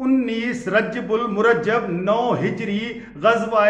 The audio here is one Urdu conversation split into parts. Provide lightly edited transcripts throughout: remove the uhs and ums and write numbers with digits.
19 رجب المرجب 9 ہجری غزوہ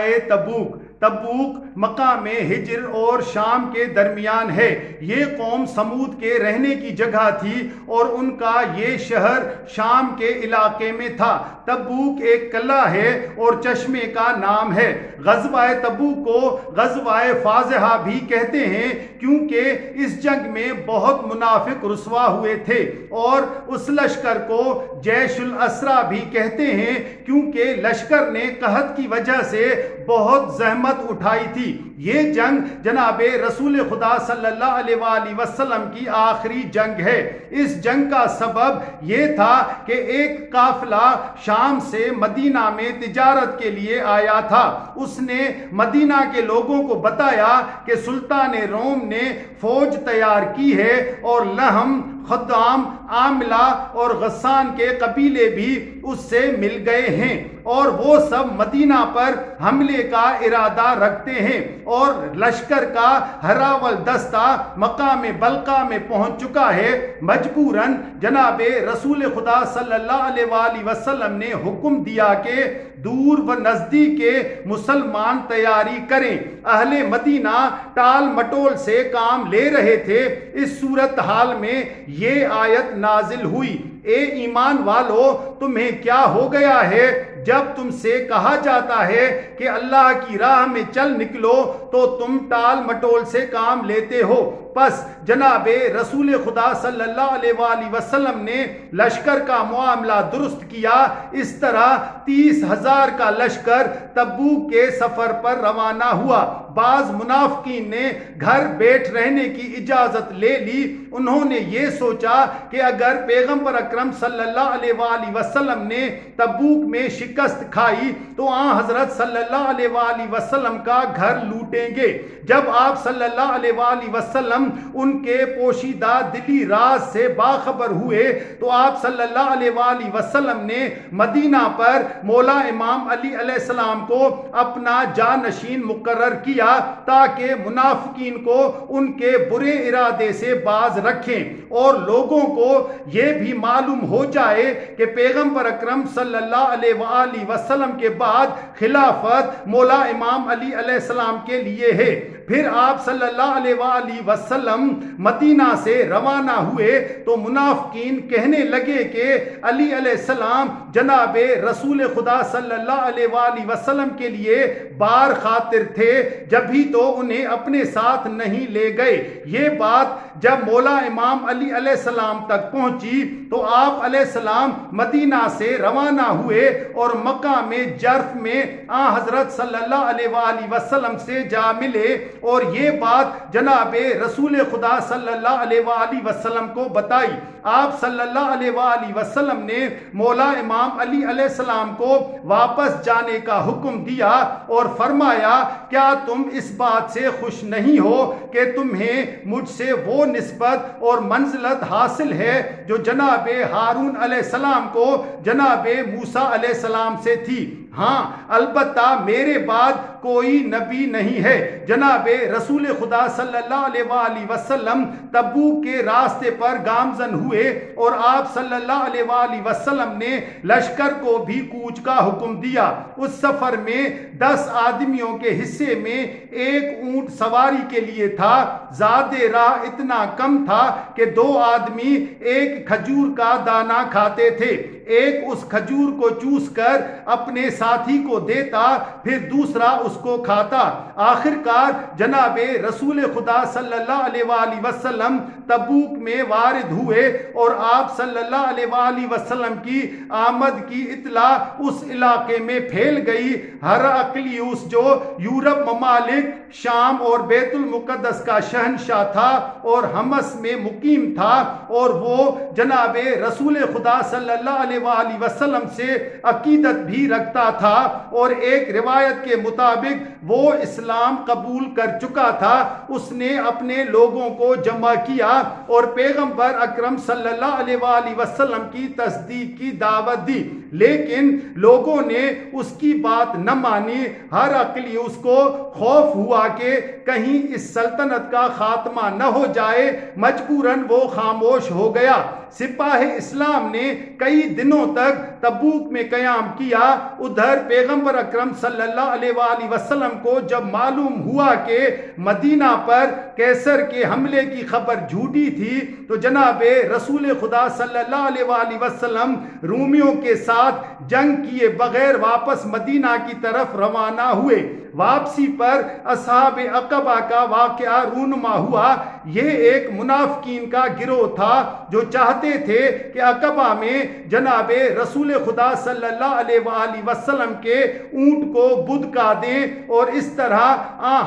تبوک مقام ہجر اور شام کے درمیان ہے۔ یہ قوم سمود کے رہنے کی جگہ تھی اور ان کا یہ شہر شام کے علاقے میں تھا۔ تبوک ایک قلعہ ہے اور چشمے کا نام ہے۔ غزوہ تبوک کو غزوہ فاضحہ بھی کہتے ہیں کیونکہ اس جنگ میں بہت منافق رسوا ہوئے تھے، اور اس لشکر کو جیش الاسرا بھی کہتے ہیں کیونکہ لشکر نے قحط کی وجہ سے بہت زحمت اٹھائی تھی۔ یہ جنگ جناب رسول خدا صلی اللہ علیہ وآلہ وسلم کی آخری جنگ ہے۔ اس جنگ کا سبب یہ تھا کہ ایک قافلہ شام سے مدینہ میں تجارت کے لیے آیا تھا۔ اس نے مدینہ کے لوگوں کو بتایا کہ سلطان روم نے فوج تیار کی ہے اور لہم، خدام، عاملہ اور غسان کے قبیلے بھی اس سے مل گئے ہیں اور وہ سب مدینہ پر حملے کا ارادہ رکھتے ہیں، اور لشکر کا ہراول دستہ مقام بلقا میں پہنچ چکا ہے۔ مجبوراً جناب رسول خدا صلی اللہ علیہ وآلہ وسلم نے حکم دیا کہ دور و نزدیک کے مسلمان تیاری کریں۔ اہل مدینہ ٹال مٹول سے کام لے رہے تھے۔ اس صورتحال میں یہ آیت نازل ہوئی: اے ایمان والو، تمہیں کیا ہو گیا ہے جب تم سے کہا جاتا ہے کہ اللہ کی راہ میں چل نکلو تو تم ٹال مٹول سے کام لیتے ہو؟ پس جناب رسول خدا صلی اللہ علیہ وآلہ وسلم نے لشکر کا معاملہ درست کیا۔ اس طرح 30,000 کا لشکر تبوک کے سفر پر روانہ ہوا۔ بعض منافقین نے گھر بیٹھ رہنے کی اجازت لے لی۔ انہوں نے یہ سوچا کہ اگر پیغمبر اکرم صلی اللہ علیہ وآلہ وسلم نے تبوک میں شکست کھائی تو آن حضرت صلی اللہ علیہ وآلہ وسلم کا گھر لوٹیں گے۔ جب آپ صلی اللہ علیہ وآلہ وسلم ان کے پوشیدہ دلی راز سے باخبر ہوئے تو آپ صلی اللہ علیہ وآلہ وسلم نے مدینہ پر مولا امام علی علیہ السلام کو اپنا جانشین مقرر کیا تاکہ منافقین کو ان کے برے ارادے سے باز رکھیں اور لوگوں کو یہ بھی معلوم ہو جائے کہ پیغمبر اکرم صلی اللہ علیہ وآلہ وسلم کے بعد خلافت مولا امام علی علیہ السلام کے لیے ہے۔ پھر آپ صلی اللہ علیہ وآلہ وسلم مدینہ سے روانہ ہوئے تو منافقین کہنے لگے کہ علی علیہ السلام جناب رسول خدا صلی اللہ علیہ وآلہ وسلم کے لیے بار خاطر تھے، جبھی تو انہیں اپنے ساتھ نہیں لے گئے۔ یہ بات جب مولا امام علی علیہ السلام تک پہنچی تو آپ علیہ السلام مدینہ سے روانہ ہوئے اور مقام جرف میں آن حضرت صلی اللہ علیہ وآلہ وسلم سے جا ملے اور یہ بات جناب رسول خدا صلی اللہ علیہ وآلہ وسلم کو بتائی۔ آپ صلی اللہ علیہ وآلہ وسلم نے مولا امام علی علیہ السلام کو واپس جانے کا حکم دیا اور فرمایا، کیا تم اس بات سے خوش نہیں ہو کہ تمہیں مجھ سے وہ نسبت اور منزلت حاصل ہے جو جناب ہارون علیہ السلام کو جناب موسیٰ علیہ السلام سے تھی؟ ہاں، البتہ میرے بعد کوئی نبی نہیں ہے۔ جناب رسول خدا صلی اللہ علیہ وآلہ وسلم تبوک کے راستے پر گامزن ہوئے اور آپ صلی اللہ علیہ وآلہ وسلم نے لشکر کو بھی کوچ کا حکم دیا۔ اس سفر میں 10 آدمیوں کے حصے میں ایک اونٹ سواری کے لیے تھا۔ زاد راہ اتنا کم تھا کہ 2 آدمی ایک کھجور کا دانہ کھاتے تھے۔ ایک اس کھجور کو چوس کر اپنے ساتھی کو دیتا، پھر دوسرا اس کو کھاتا۔ آخر کار جناب رسول خدا صلی اللہ علیہ وآلہ وسلم تبوک میں وارد ہوئے اور آپ صلی اللہ علیہ وآلہ وسلم کی آمد کی اطلاع اس علاقے میں پھیل گئی۔ ہرقلیوس جو یورپ ممالک، شام اور بیت المقدس کا شہنشاہ تھا اور حمص میں مقیم تھا، اور وہ جناب رسول خدا صلی اللہ علیہ وآلہ وسلم سے عقیدت بھی رکھتا تھا، اور ایک روایت کے مطابق وہ اسلام قبول کر چکا تھا۔ اس نے اپنے لوگوں کو جمع کیا اور پیغمبر اکرم صلی اللہ علیہ وآلہ وسلم کی تصدیق کی دعوت دی، لیکن لوگوں نے اس کی بات نہ مانی۔ ہرقلیوس کو خوف ہوا کہ کہیں اس سلطنت کا خاتمہ نہ ہو جائے، مجبوراً وہ خاموش ہو گیا۔ سپاہ اسلام نے کئی دنوں تک تبوک میں قیام کیا۔ ادھر پیغمبر اکرم صلی اللہ علیہ وآلہ وسلم کو جب معلوم ہوا کہ مدینہ پر کیسر کے حملے کی خبر جھوٹی تھی تو جناب رسول خدا صلی اللہ علیہ وآلہ وسلم رومیوں کے ساتھ جنگ کیے بغیر واپس مدینہ کی طرف روانہ ہوئے۔ واپسی پر اصحاب عقبہ کا واقعہ رونما ہوا۔ یہ ایک منافقین کا گروہ تھا جو چاہتے تھے کہ عقبہ میں جناب رسول خدا صلی اللہ علیہ وآلہ وسلم کے اونٹ کو بدکا دیں اور اس طرح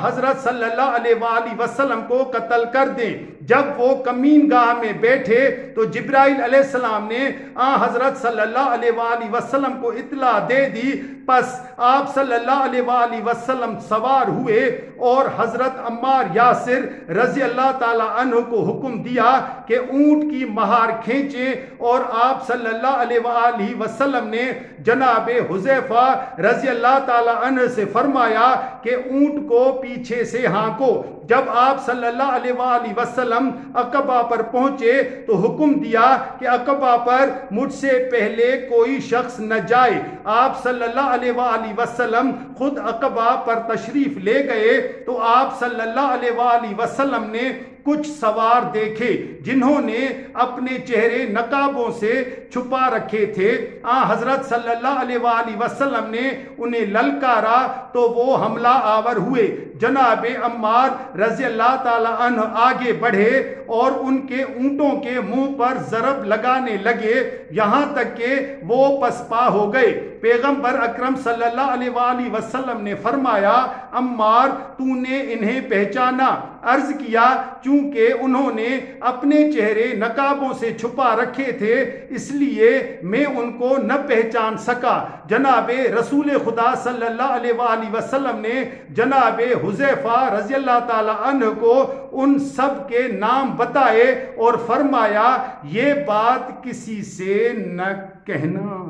حضرت صلی اللہ علیہ وآلہ وسلم کو قتل کر دیں۔ جب وہ کمین گاہ میں بیٹھے تو جبرائیل علیہ السلام نے حضرت صلی اللہ علیہ وآلہ وسلم کو اطلاع دے دی۔ پس آپ صلی اللہ علیہ وآلہ وسلم سوار ہوئے اور حضرت عمار یاسر رضی اللہ تعالی عنہ کو حکم دیا کہ اونٹ کی مہار کھینچیں، اور آپ صلی اللہ علیہ وآلہ وسلم نے جناب حذیفہ رضی اللہ تعالی عنہ سے فرمایا کہ اونٹ کو پیچھے سے ہانکو۔ جب آپ صلی اللہ علیہ وآلہ وسلم عقبہ پر پہنچے تو حکم دیا کہ عقبہ پر مجھ سے پہلے کوئی شخص نہ جائے۔ آپ صلی اللہ علیہ وآلہ وسلم خود عقبہ پر تشریف لے گئے تو آپ صلی اللہ علیہ وآلہ وسلم نے کچھ سوار دیکھے جنہوں نے اپنے چہرے نقابوں سے چھپا رکھے تھے۔ حضرت صلی اللہ علیہ وآلہ وسلم نے انہیں للکارا تو وہ حملہ آور ہوئے۔ جناب عمار رضی اللہ تعالی عنہ آگے بڑھے اور ان کے اونٹوں کے منہ پر ضرب لگانے لگے، یہاں تک کہ وہ پسپا ہو گئے۔ پیغمبر اکرم صلی اللہ علیہ وآلہ وسلم نے فرمایا، عمار تو نے انہیں پہچانا؟ عرض کیا، چونکہ انہوں نے اپنے چہرے نقابوں سے چھپا رکھے تھے اس لیے میں ان کو نہ پہچان سکا۔ جناب رسول خدا صلی اللہ علیہ وآلہ وسلم نے جناب حذیفہ رضی اللہ تعالی عنہ کو ان سب کے نام بتائے اور فرمایا، یہ بات کسی سے نہ کہنا۔